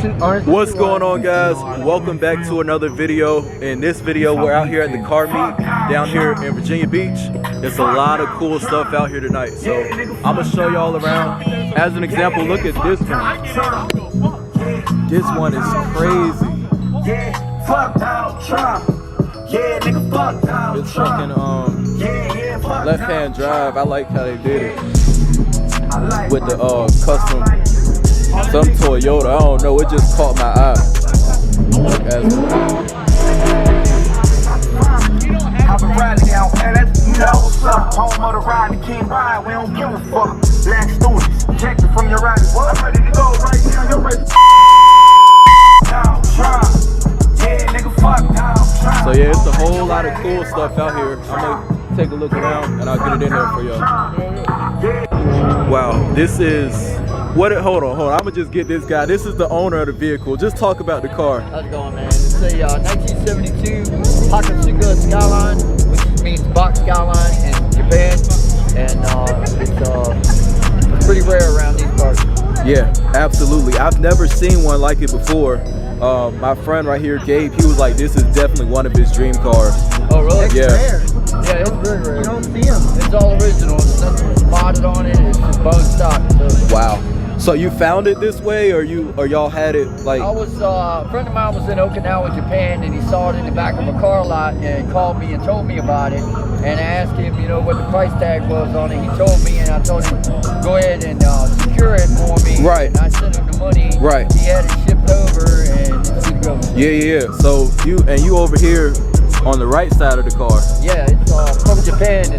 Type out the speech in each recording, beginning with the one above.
What's going on, guys? Welcome back to another video. In this video, we're out here at the car meet down here in Virginia Beach. There's a lot of cool stuff out here tonight, so I'm gonna show y'all around. As an example, look at this one. This one is crazy. It's fucking left-hand drive. I like how they did it with the custom. Some Toyota, I don't know, it just caught my eye. I've been riding out, man, that's, you know what's up. Home of the ride, the king ride, we don't give a fuck. Black students, check it from your riders. I'm ready to go right now, you're ready. So yeah, it's a whole lot of cool stuff out here. I'm gonna take a look around and I'll get it in there for y'all. Wow, this is, hold on, I'm gonna just get this guy. This is the owner of the vehicle. Just talk about the car. How's it going, man? It's a 1972 Hakasuga Skyline, which means box skyline in Japan, and it's pretty rare around these cars. Yeah, absolutely. I've never seen one like it before. My friend right here, Gabe, he was like, this is definitely one of his dream cars. Oh, really? Yeah. Rare. Yeah, it's very rare. You don't see them. It's all original. There's nothing modded on it. It's just bone stock. So. Wow. So you found it this way, or y'all had it like? I was a friend of mine was in Okinawa, Japan, and he saw it in the back of a car lot and called me and told me about it. And I asked him, you know, what the price tag was on it. He told me, and I told him, go ahead and secure it for me. Right. And I sent him the money. Right. He had it shipped over, and it's good to go. Yeah. So you over here on the right side of the car. Yeah, it's from Japan.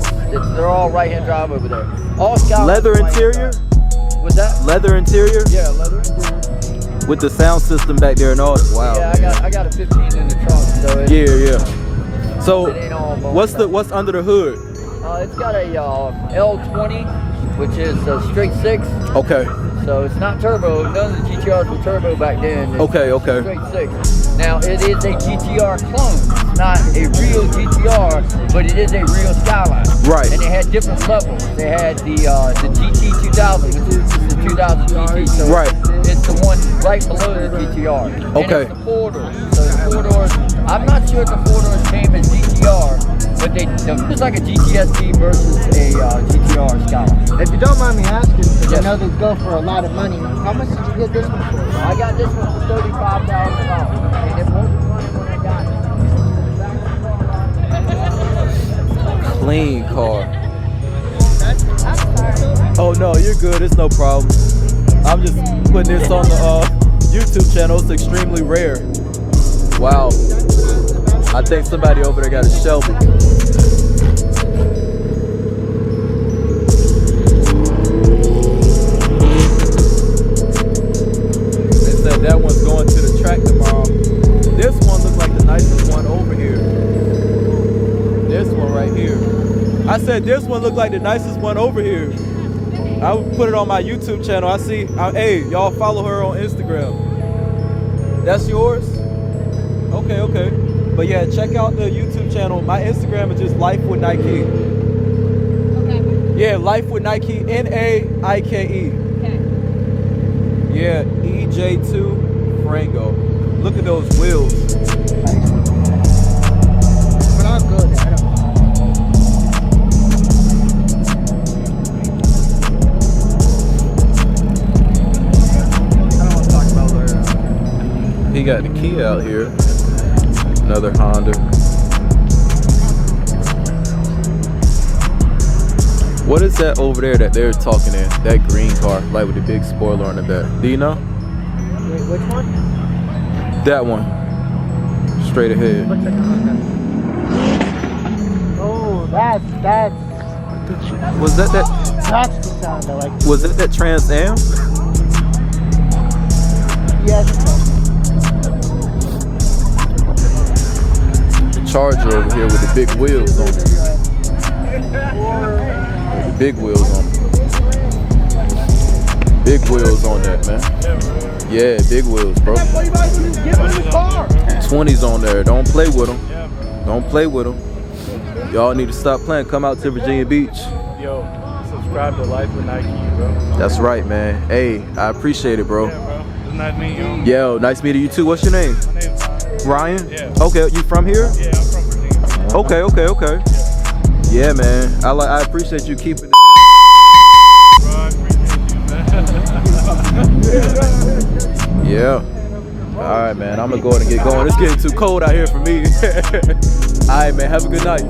They're all right-hand drive over there. All Skyline. Leather interior. Was that? Leather interior? Yeah, leather interior. With the sound system back there and all. Wow. Yeah, I got a 15 in the trunk, so it, Yeah. So it ain't all bone what's under the hood? It's got a L20, which is a straight 6. Okay. So it's not turbo. None of the GTRs were turbo back then. It's Okay. straight 6. Now it is a GTR clone. It's not a real GTR, but it is a real Skyline. Right. And they had different levels. They had the GT 2000, which is the 2000 GT. So Right. it's the one right below the GTR. And Okay. it's the 4-door. So the 4-doors, I'm not sure if the 4-doors came as GTR, but it's like a GTSD versus a GTR Skyline. If you don't mind me asking, because I know they go for a lot of money, how much did you get this one for? I got this one for $35,000, and it won't run when I got it. Clean car. Oh no, you're good. It's no problem. I'm just putting this on the YouTube channel. It's extremely rare. Wow. I think somebody over there got a Shelby. They said that one's going to the track tomorrow. This one looks like the nicest one over here. This one right here. I said this one looked like the nicest one over here. I would put it on my YouTube channel. I see, hey, y'all follow her on Instagram. That's yours? Okay. But yeah, check out the YouTube channel. My Instagram is just Life with Nike. Okay. Yeah, Life with Nike, Naike. Okay. Yeah, EJ2 Frango. Look at those wheels. But I'm good at it. I don't want to talk about where. He got the key out here. Another Honda. What is that over there that they're talking in? That green car, like with the big spoiler on the back. Do you know? Wait, which one? That one. Straight ahead. Looks like a Honda. Oh, that's Was that the sound I like. was that Trans Am? Yes. Charger over here with the big wheels on it. With the big wheels on it. Big wheels on that, man. Yeah, big wheels, bro. 20s on there. Don't play with them. Don't play with them. Y'all need to stop playing. Come out to Virginia Beach. Yo, subscribe to Life with Nike, bro. That's right, man. Hey, I appreciate it, bro. Yeah, bro. nice meeting you. Yo, nice meeting you too. What's your name? My name's Ryan. Ryan? Yeah. Okay, you from here? Yeah, I'm from Virginia. Okay. Yeah, man. I appreciate you keeping it. Bro, I appreciate you, man. Yeah. All right, man. I'm gonna go ahead and get going. It's getting too cold out here for me. All right, man. Have a good night.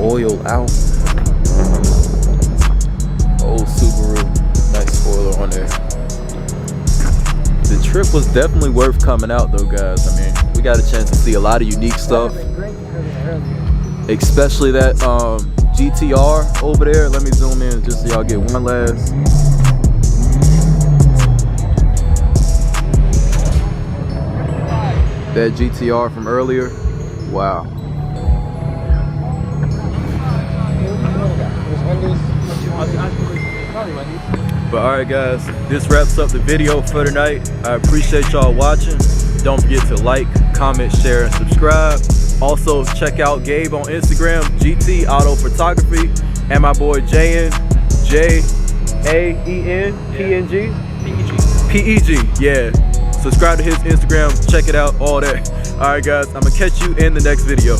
Oil out. Old Subaru. Nice spoiler on there. The trip was definitely worth coming out though, guys. I mean, we got a chance to see a lot of unique stuff. Especially that GTR over there. Let me zoom in just so y'all get one last. That GTR from earlier. Wow. But alright guys, this wraps up the video for tonight. I appreciate y'all watching. Don't forget to like, comment, share, and subscribe. Also check out Gabe on Instagram, GT Auto Photography, and my boy Jayen, Jaen, PEG, yeah. Subscribe to his Instagram, check it out, all that. Alright guys, I'm gonna catch you in the next video.